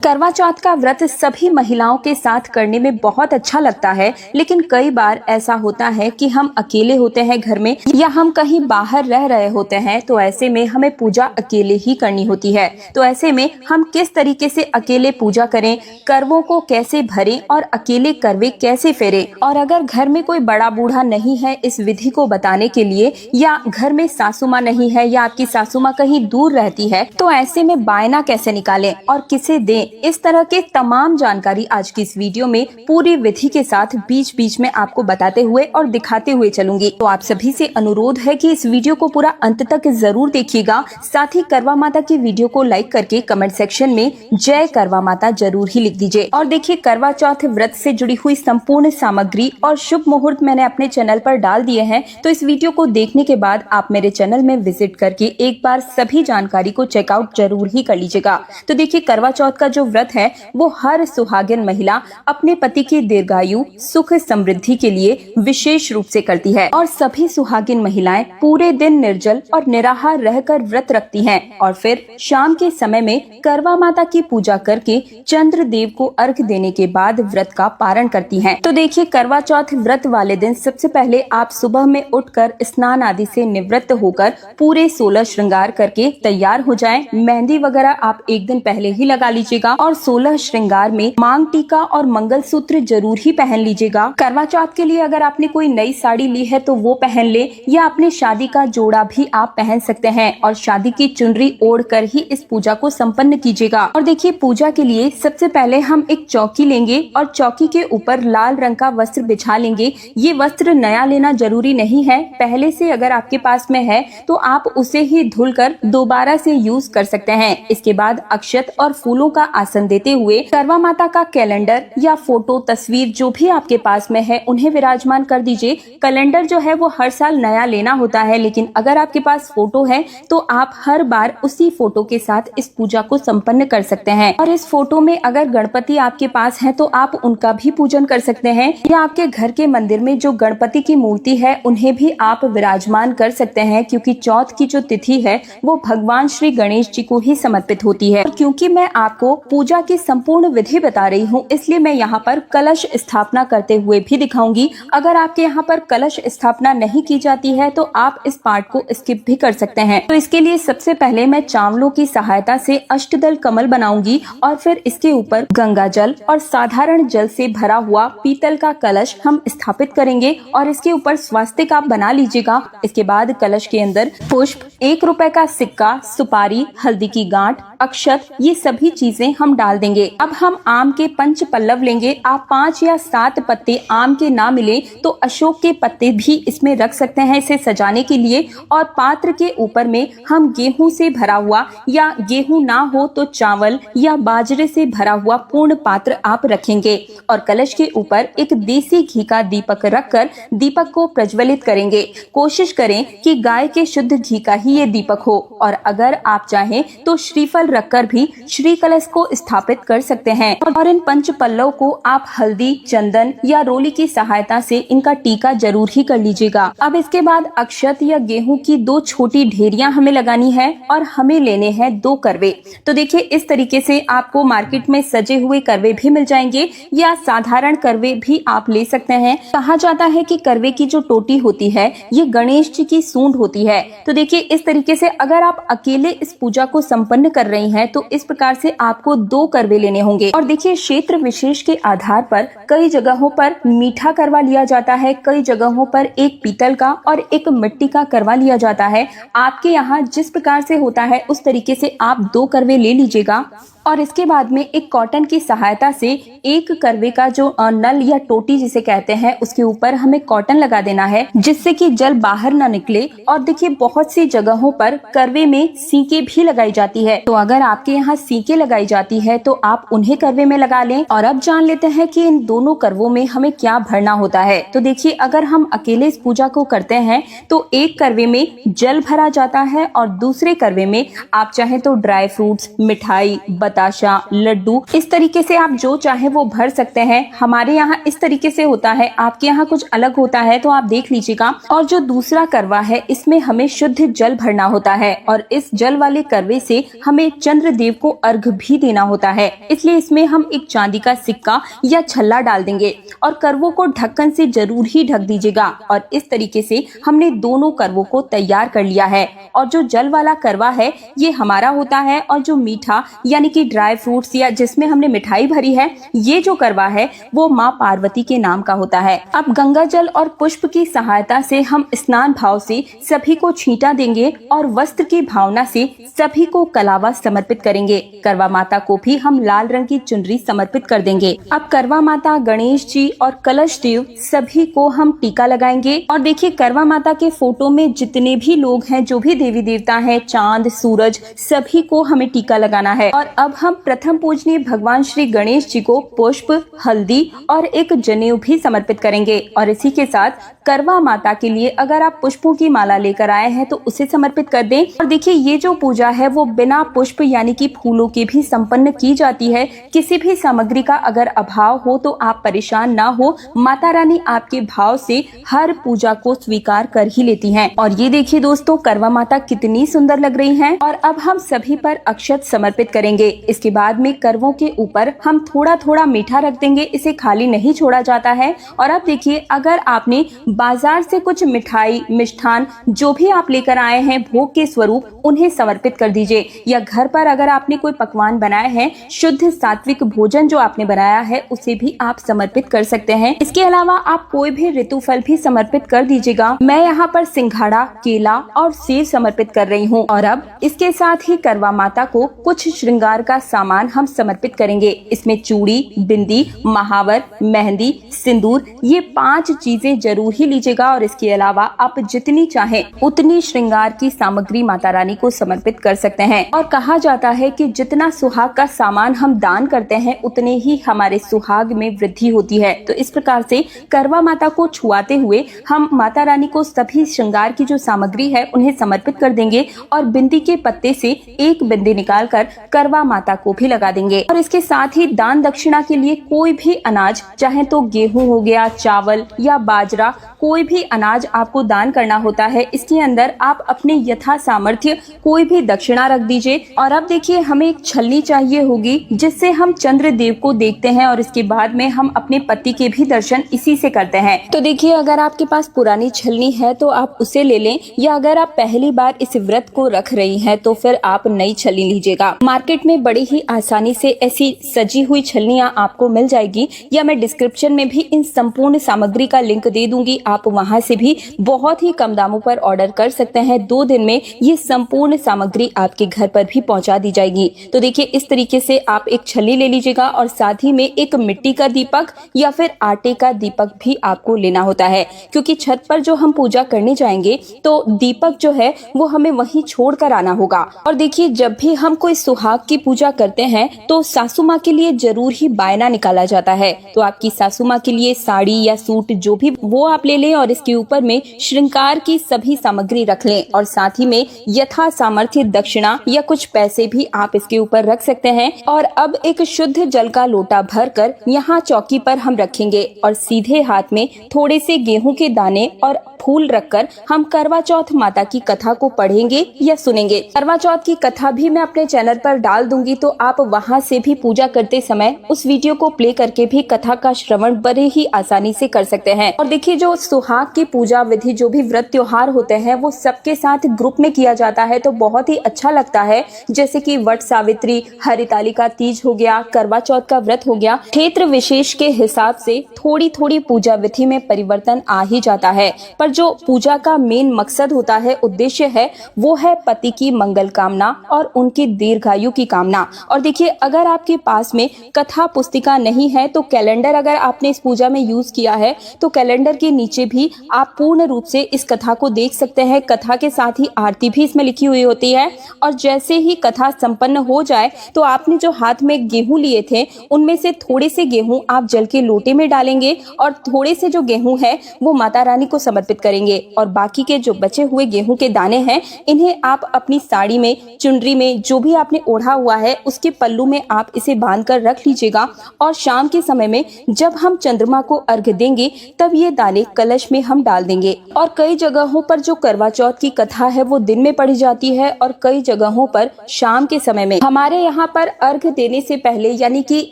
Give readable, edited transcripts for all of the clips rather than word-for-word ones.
करवा चौथ का व्रत सभी महिलाओं के साथ करने में बहुत अच्छा लगता है, लेकिन कई बार ऐसा होता है कि हम अकेले होते हैं घर में या हम कहीं बाहर रह रहे होते हैं, तो ऐसे में हमें पूजा अकेले ही करनी होती है। तो ऐसे में हम किस तरीके से अकेले पूजा करें, करवों को कैसे भरें और अकेले करवे कैसे फेरें, और अगर घर में कोई बड़ा बूढ़ा नहीं है इस विधि को बताने के लिए, या घर में सासू माँ नहीं है या आपकी सासू माँ कहीं दूर रहती है, तो ऐसे में बायना कैसे निकालें और किसे दें, इस तरह के तमाम जानकारी आज की इस वीडियो में पूरी विधि के साथ बीच बीच में आपको बताते हुए और दिखाते हुए चलूंगी। तो आप सभी से अनुरोध है कि इस वीडियो को पूरा अंत तक जरूर देखिएगा। साथ ही करवा माता की वीडियो को लाइक करके कमेंट सेक्शन में जय करवा माता जरूर ही लिख दीजिए। और देखिए, करवा चौथ व्रत से जुड़ी हुई संपूर्ण सामग्री और शुभ मुहूर्त मैंने अपने चैनल पर डाल दिए हैं, तो इस वीडियो को देखने के बाद आप मेरे चैनल में विजिट करके एक बार सभी जानकारी को चेकआउट जरूर ही कर लीजिएगा। तो देखिए, करवा चौथ का जो व्रत है वो हर सुहागिन महिला अपने पति की दीर्घायु, सुख, समृद्धि के लिए विशेष रूप से करती है। और सभी सुहागिन महिलाएं पूरे दिन निर्जल और निराहार रहकर व्रत रखती हैं और फिर शाम के समय में करवा माता की पूजा करके चंद्र देव को अर्घ देने के बाद व्रत का पारण करती हैं। तो देखिए, करवा चौथ व्रत वाले दिन सबसे पहले आप सुबह में उठकर स्नान आदि से निवृत्त होकर पूरे 16 श्रृंगार करके तैयार हो जाएं। मेहंदी वगैरह आप एक दिन पहले ही लगा लीजिएगा और 16 श्रृंगार में मांग टीका और मंगलसूत्र जरूर ही पहन लीजिएगा। करवा चौथ के लिए अगर आपने कोई नई साड़ी ली है तो वो पहन ले, या अपने शादी का जोड़ा भी आप पहन सकते हैं और शादी की चुनरी ओढ़ कर ही इस पूजा को संपन्न कीजिएगा। और देखिए, पूजा के लिए सबसे पहले हम एक चौकी लेंगे और चौकी के ऊपर लाल रंग का वस्त्र बिछा लेंगे। ये वस्त्र नया लेना जरूरी नहीं है, पहले से अगर आपके पास में है तो आप उसे ही धुलकर दोबारा से यूज कर सकते हैं। इसके बाद अक्षत और फूलों का आसन देते हुए करवा माता का कैलेंडर या फोटो, तस्वीर जो भी आपके पास में है उन्हें विराजमान कर दीजिए। कैलेंडर जो है वो हर साल नया लेना होता है, लेकिन अगर आपके पास फोटो है तो आप हर बार उसी फोटो के साथ इस पूजा को संपन्न कर सकते हैं। और इस फोटो में अगर गणपति आपके पास है तो आप उनका भी पूजन कर सकते हैं, या आपके घर के मंदिर में जो गणपति की मूर्ति है उन्हें भी आप विराजमान कर सकते हैं, क्योंकि चौथ की जो तिथि है वो भगवान श्री गणेश जी को ही समर्पित होती है। और क्योंकि मैं आपको पूजा की संपूर्ण विधि बता रही हूँ, इसलिए मैं यहाँ पर कलश स्थापना करते हुए भी दिखाऊंगी। अगर आपके यहाँ पर कलश स्थापना नहीं की जाती है तो आप इस पार्ट को स्किप भी कर सकते हैं। तो इसके लिए सबसे पहले मैं चावलों की सहायता से अष्टदल कमल बनाऊंगी और फिर इसके ऊपर गंगा जल और साधारण जल से भरा हुआ पीतल का कलश हम स्थापित करेंगे और इसके ऊपर स्वास्तिक आप बना लीजिएगा। इसके बाद कलश के अंदर पुष्प, 1 रुपए का सिक्का, सुपारी, हल्दी की गांठ, अक्षत, ये सभी चीजें हम डाल देंगे। अब हम आम के 5 पल्लव लेंगे। आप 5 या 7 पत्ते आम के ना मिले तो अशोक के पत्ते भी इसमें रख सकते हैं इसे सजाने के लिए। और पात्र के ऊपर में हम गेहूं से भरा हुआ, या गेहूं ना हो तो चावल या बाजरे से भरा हुआ पूर्ण पात्र आप रखेंगे और कलश के ऊपर एक देसी घी का दीपक रखकर दीपक को प्रज्वलित करेंगे। कोशिश करें कि गाय के शुद्ध घी का ही ये दीपक हो, और अगर आप चाहें तो श्रीफल रखकर भी श्री कलश को स्थापित कर सकते हैं। और इन 5 पल्लव को आप हल्दी, चंदन या रोली की सहायता से इनका टीका जरूर ही कर लीजिएगा। अब इसके बाद अक्षत या गेहूं की 2 छोटी ढेरियां हमें लगानी है और हमें लेने हैं 2 करवे। तो देखिए, इस तरीके से आपको मार्केट में सजे हुए करवे भी मिल जाएंगे या साधारण करवे भी आप ले सकते हैं। कहा जाता है कि करवे की जो टोटी होती है ये गणेश जी की सूंड होती है। तो देखिए, इस तरीके से अगर आप अकेले इस पूजा को संपन्न कर रही हैं तो इस प्रकार से आपको 2 करवे लेने होंगे। और देखिए, क्षेत्र विशेष के आधार पर कई जगहों पर मीठा करवा लिया जाता है, कई जगहों पर एक पीतल का और एक मिट्टी का करवा लिया जाता है। आपके यहाँ जिस प्रकार से होता है उस तरीके से आप 2 करवे ले लीजिएगा। और इसके बाद में एक कॉटन की सहायता से एक करवे का जो नल या टोटी जिसे कहते हैं उसके ऊपर हमें कॉटन लगा देना है, जिससे कि जल बाहर ना निकले। और देखिए, बहुत सी जगहों पर करवे में सीके भी लगाई जाती है, तो अगर आपके यहाँ सीके लगाई जाती है तो आप उन्हें करवे में लगा लें। और अब जान लेते हैं कि इन दोनों करवों में हमें क्या भरना होता है। तो देखिए, अगर हम अकेले इस पूजा को करते हैं तो एक करवे में जल भरा जाता है और दूसरे करवे में आप चाहे तो ड्राई फ्रूट्स, मिठाई, बताशा, लड्डू, इस तरीके से आप जो चाहे वो भर सकते हैं। हमारे यहाँ इस तरीके से होता है, आपके यहाँ कुछ अलग होता है तो आप देख लीजिएगा। और जो दूसरा करवा है इसमें हमें शुद्ध जल भरना होता है और इस जल वाले करवे से हमें चंद्रदेव को अर्घ भी देना होता है। इसलिए इसमें हम एक चांदी का सिक्का या छल्ला डाल देंगे और करवों को ढक्कन से जरूर ही ढक दीजिएगा। और इस तरीके से हमने दोनों करवों को तैयार कर लिया है। और जो जल वाला करवा है ये हमारा होता है और जो मीठा यानी कि ड्राई फ्रूट्स या जिसमें हमने मिठाई भरी है ये जो करवा है वो माँ पार्वती के नाम का होता है। अब गंगा जल और पुष्प की सहायता से हम स्नान भाव से सभी को छींटा देंगे और वस्त्र की भावना से सभी को कलावा समर्पित करेंगे। करवा माता को भी हम लाल रंग की चुनरी समर्पित कर देंगे। अब करवा माता, गणेश जी और कलश देव सभी को हम टीका लगाएंगे। और देखिए करवा माता के फोटो में जितने भी लोग हैं, जो भी देवी देवता हैं, चांद, सूरज, सभी को हमें टीका लगाना है। और अब हम प्रथम पूजनीय भगवान श्री गणेश जी को पुष्प, हल्दी और एक जनेऊ भी समर्पित करेंगे। और इसी के साथ करवा माता के लिए अगर आप पुष्पों की माला लेकर आए हैं तो उसे समर्पित कर दें। और देखिए ये जो पूजा है वो बिना पुष्प यानी कि फूलों के भी संपन्न की जाती है। किसी भी सामग्री का अगर अभाव हो तो आप परेशान ना हो, माता रानी आपके भाव से हर पूजा को स्वीकार कर ही लेती हैं। और ये देखिए दोस्तों करवा माता कितनी सुंदर लग रही हैं। और अब हम सभी पर अक्षत समर्पित करेंगे। इसके बाद में करवों के ऊपर हम थोड़ा थोड़ा मीठा रख देंगे, इसे खाली नहीं छोड़ा जाता है। और अब देखिए अगर आपने बाजार से कुछ मिठाई, मिष्ठान जो भी आप लेकर आए हैं भोग के स्वरूप उन्हें समर्पित कर दीजिए। या घर पर अगर आपने कोई पकवान बनाए हैं, शुद्ध सात्विक भोजन जो आपने बनाया है उसे भी आप समर्पित कर सकते हैं। इसके अलावा आप कोई भी ऋतु फल भी समर्पित कर दीजिएगा। मैं यहाँ पर सिंघाड़ा, केला और सेब समर्पित कर रही हूँ। और अब इसके साथ ही करवा माता को कुछ श्रृंगार का सामान हम समर्पित करेंगे। इसमें चूड़ी, बिंदी, महावर, मेहंदी, सिंदूर, ये 5 चीजें जरूर ही लीजिएगा। और इसके अलावा आप जितनी चाहें उतनी श्रृंगार की सामग्री माता रानी को समर्पित कर सकते हैं। और कहा जाता है कि जितना सुहाग का सामान हम दान करते हैं उतने ही हमारे सुहाग में वृद्धि होती है। तो इस प्रकार से करवा माता को छुआते हुए हम माता रानी को सभी श्रृंगार की जो सामग्री है उन्हें समर्पित कर देंगे। और बिंदी के पत्ते से एक बिंदी निकालकर करवा माता को भी लगा देंगे। और इसके साथ ही दान दक्षिणा के लिए कोई भी अनाज, चाहे तो गेहूं हो गया, चावल या बाजरा, कोई भी अनाज आपको दान करना होता है। इसके अंदर आप अपने यथा सामर्थ्य कोई भी दक्षिणा रख दीजिए। और अब देखिए हमें एक छलनी चाहिए होगी जिससे हम चंद्र देव को देखते हैं और इसके बाद में हम अपने पति के भी दर्शन इसी से करते हैं। तो देखिए अगर आपके पास पुरानी छलनी है तो आप उसे ले लें, या अगर आप पहली बार इस व्रत को रख रही हैं तो फिर आप नई छलनी लीजिएगा। मार्केट में बड़ी ही आसानी से ऐसी सजी हुई छलनियाँ आपको मिल जाएगी, या मैं डिस्क्रिप्शन में भी इन संपूर्ण सामग्री का लिंक दे दूंगी। आप वहां से भी बहुत ही कम दामों पर ऑर्डर कर सकते हैं। 2 दिन में ये संपूर्ण सामग्री आपके घर पर भी पहुंचा दी जाएगी। तो देखिए इस तरीके से आप एक छलनी ले लीजिएगा और साथ ही में एक मिट्टी का दीपक या फिर आटे का दीपक भी आपको लेना होता है, क्योंकि छत पर जो हम पूजा करने जाएंगे तो दीपक जो है वो हमें वहीं छोड़ कर आना होगा। और देखिए जब भी हम कोई सुहाग की पूजा करते हैं तो सासू माँ के लिए जरूर ही बायना निकाला जाता है। तो आपकी सासू माँ के लिए साड़ी या सूट जो भी वो आप ले लें और इसके ऊपर में श्रृंगार की सभी सामग्री रख लें। और साथ ही में यथा सामर्थ्य दक्षिणा या कुछ पैसे भी आप इसके ऊपर रख सकते हैं। और अब एक शुद्ध जल का लोटा भरकर यहाँ चौकी पर हम रखेंगे और सीधे हाथ में थोड़े से गेहूं के दाने और फूल रखकर हम करवा चौथ माता की कथा को पढ़ेंगे या सुनेंगे। करवा चौथ की कथा भी मैं अपने चैनल पर डाल दूंगी, तो आप वहां से भी पूजा करते समय उस वीडियो को प्ले करके भी कथा का श्रवण बड़े ही आसानी से कर सकते हैं। और देखिए जो सुहाग की पूजा विधि, जो भी व्रत त्योहार होते हैं वो सबके साथ ग्रुप में किया जाता है तो बहुत ही अच्छा लगता है। जैसे कि वट सावित्री, हरितालिका तीज हो गया, करवा चौथ का व्रत हो गया। क्षेत्र विशेष के हिसाब से थोड़ी थोड़ी पूजा विधि में परिवर्तन आ ही जाता है, पर जो पूजा का मेन मकसद होता है, उद्देश्य है, वो है पति की मंगल कामना और उनकी दीर्घायु की कामना। और देखिए अगर आपके पास में कथा पुस्तिका नहीं है तो कैलेंडर अगर आपने इस पूजा में यूज किया है तो कैलेंडर के नीचे भी आप पूर्ण रूप से इस कथा को देख सकते हैं। कथा के साथ ही आरती भी इसमें लिखी हुई होती है। और जैसे ही कथा संपन्न हो जाए तो आपने जो हाथ में गेहूं लिए थे उनमें से थोड़े से गेहूं आप जल के लोटे में डालेंगे और थोड़े से जो गेहूं है वो माता रानी को समर्पित समर्पित करेंगे। और बाकी के जो बचे हुए गेहूं के दाने हैं, इन्हें आप अपनी साड़ी में, चुनरी में, जो भी आपने ओढ़ा हुआ है उसके पल्लू में आप इसे बांध कर रख लीजिएगा। और शाम के समय में जब हम चंद्रमा को अर्घ्य देंगे तब ये दाने कलश में हम डाल देंगे। और कई जगहों पर जो करवा चौथ की कथा है वो दिन में पढ़ी जाती है और कई जगहों पर शाम के समय में। हमारे यहाँ पर अर्घ्य देने से पहले यानी कि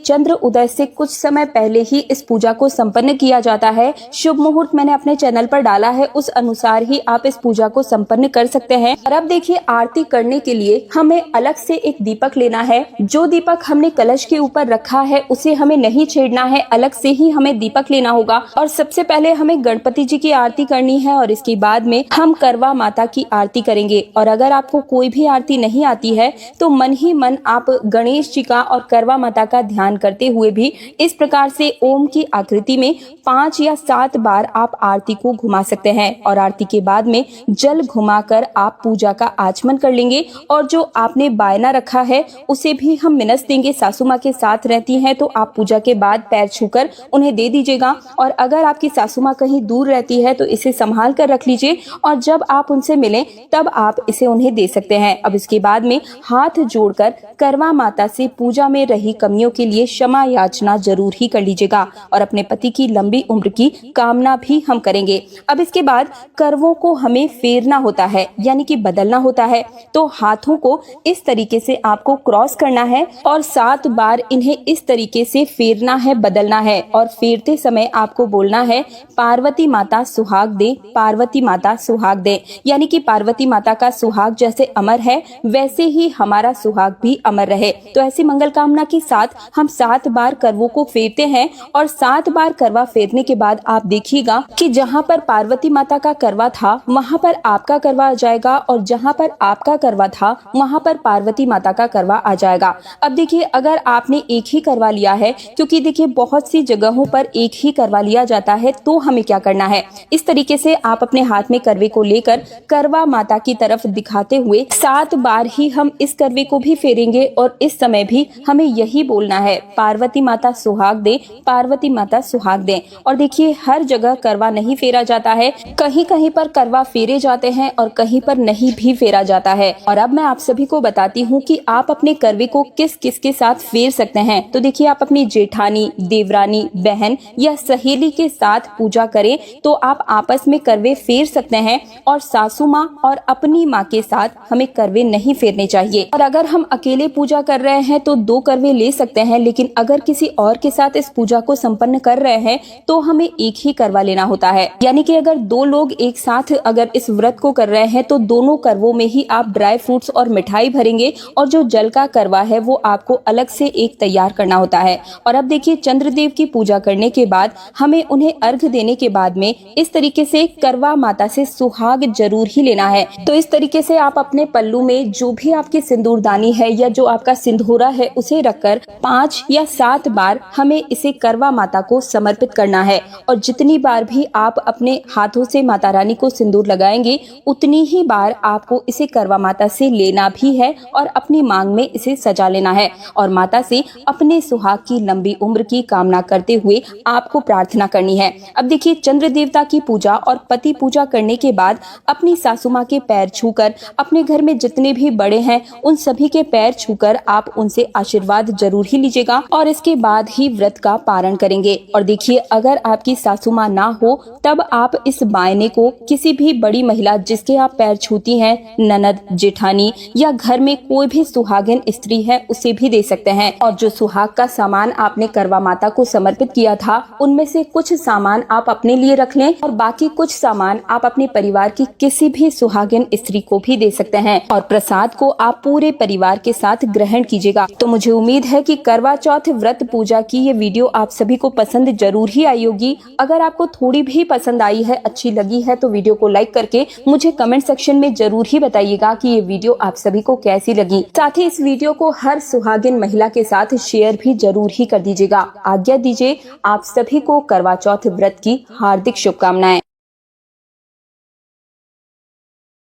चंद्र उदय से कुछ समय पहले ही इस पूजा को संपन्न किया जाता है। शुभ मुहूर्त मैंने अपने चैनल पर डाला है, उस अनुसार ही आप इस पूजा को संपन्न कर सकते हैं। और अब देखिए, आरती करने के लिए हमें अलग से एक दीपक लेना है। जो दीपक हमने कलश के ऊपर रखा है उसे हमें नहीं छेड़ना है, अलग से ही हमें दीपक लेना होगा। और सबसे पहले हमें गणपति जी की आरती करनी है और इसके बाद में हम करवा माता की आरती करेंगे। और अगर आपको कोई भी आरती नहीं आती है तो मन ही मन आप गणेश जी का और करवा माता का ध्यान करते हुए भी इस प्रकार से ओम की आकृति में 5 या 7 बार आप आरती को घुमा सकते हैं। और आरती के बाद में जल घुमाकर आप पूजा का आचमन कर लेंगे। और जो आपने बायना रखा है उसे भी हम मिनस देंगे। सासू माँ के साथ रहती हैं तो आप पूजा के बाद पैर छूकर उन्हें दे दीजिएगा। और अगर आपकी सासू माँ कहीं दूर रहती है तो इसे संभाल कर रख लीजिए और जब आप उनसे मिलें तब आप इसे उन्हें दे सकते हैं। अब इसके बाद में हाथ जोड़कर करवा माता से पूजा में रही कमियों के लिए क्षमा याचना जरूर ही कर लीजिएगा और अपने पति की लंबी उम्र की कामना भी हम करेंगे। अब इसके बाद करवों को हमें फेरना होता है यानी कि बदलना होता है। तो हाथों को इस तरीके से आपको क्रॉस करना है और 7 बार इन्हें इस तरीके से फेरना है, बदलना है। और फेरते समय आपको बोलना है, पार्वती माता सुहाग दे, पार्वती माता सुहाग दे। यानी कि पार्वती माता का सुहाग जैसे अमर है वैसे ही हमारा सुहाग भी अमर रहे। तो ऐसी मंगल कामना के साथ हम 7 बार करवों को फेरते हैं। और 7 बार करवा फेरने के बाद आप देखिएगा कि जहाँ पर पार्वती माता का करवा था वहाँ पर आपका करवा आ जाएगा और जहाँ पर आपका करवा था वहाँ पर पार्वती माता का करवा आ जाएगा। अब देखिए, अगर आपने एक ही करवा लिया है, क्योंकि देखिए बहुत सी जगहों पर एक ही करवा लिया जाता है, तो हमें क्या करना है, इस तरीके से आप अपने हाथ में करवे को लेकर करवा माता की तरफ दिखाते हुए 7 बार ही हम इस करवे को भी फेरेंगे। और इस समय भी हमें यही बोलना है, पार्वती माता सुहाग दे, पार्वती माता सुहाग दे। और देखिए, हर जगह करवा नहीं फेरा जाता है, कहीं कहीं पर करवा फेरे जाते हैं और कहीं पर नहीं भी फेरा जाता है। और अब मैं आप सभी को बताती हूँ कि आप अपने करवे को किस किस के साथ फेर सकते हैं। तो देखिए, आप अपनी जेठानी, देवरानी, बहन या सहेली के साथ पूजा करें तो आप आपस में करवे फेर सकते हैं। और सासू माँ और अपनी माँ के साथ हमें करवे नहीं फेरने चाहिए। और अगर हम अकेले पूजा कर रहे हैं तो 2 करवे ले सकते हैं, लेकिन अगर किसी और के साथ इस पूजा को संपन्न कर रहे हैं तो हमें एक ही करवा लेना होता है। यानी कि अगर 2 लोग एक साथ अगर इस व्रत को कर रहे हैं तो दोनों करवों में ही आप ड्राई फ्रूट्स और मिठाई भरेंगे और जो जल का करवा है वो आपको अलग से एक तैयार करना होता है। और अब देखिए, चंद्रदेव की पूजा करने के बाद हमें उन्हें अर्घ देने के बाद में इस तरीके से करवा माता से सुहाग जरूर ही लेना है। तो इस तरीके से आप अपने पल्लू में जो भी आपकी सिंदूरदानी है या जो आपका सिंदूरा है उसे रखकर 5 या 7 बार हमें इसे करवा माता को समर्पित करना है। और जितनी बार भी आप अपने हाथों से माता रानी को सिंदूर लगाएंगे उतनी ही बार आपको इसे करवा माता से लेना भी है और अपनी मांग में इसे सजा लेना है। और माता से अपने सुहाग की लंबी उम्र की कामना करते हुए आपको प्रार्थना करनी है। अब देखिए, चंद्र देवता की पूजा और पति पूजा करने के बाद अपनी सासू माँ के पैर छूकर, अपने घर में जितने भी बड़े हैं उन सभी के पैर छूकर आप उनसे आशीर्वाद जरूर ही लीजिएगा और इसके बाद ही व्रत का पारण करेंगे। और देखिए, अगर आपकी सासू माँ ना हो तब आप इस बायने को किसी भी बड़ी महिला जिसके आप पैर छूती हैं, ननद, जेठानी या घर में कोई भी सुहागिन स्त्री है उसे भी दे सकते हैं। और जो सुहाग का सामान आपने करवा माता को समर्पित किया था उनमें से कुछ सामान आप अपने लिए रख लें और बाकी कुछ सामान आप अपने परिवार की किसी भी सुहागिन स्त्री को भी दे सकते हैं। और प्रसाद को आप पूरे परिवार के साथ ग्रहण कीजिएगा। तो मुझे उम्मीद है कि करवा चौथ व्रत पूजा की ये वीडियो आप सभी को पसंद जरूर ही आई होगी। अगर आपको थोड़ी भी पसंद आई है, अच्छी लगी है, तो वीडियो को लाइक करके मुझे कमेंट सेक्शन में जरूर ही बताइएगा कि ये वीडियो आप सभी को कैसी लगी। साथ ही इस वीडियो को हर सुहागिन महिला के साथ शेयर भी जरूर ही कर दीजिएगा। आज्ञा दीजिए, आप सभी को करवा चौथ व्रत की हार्दिक शुभकामनाएं।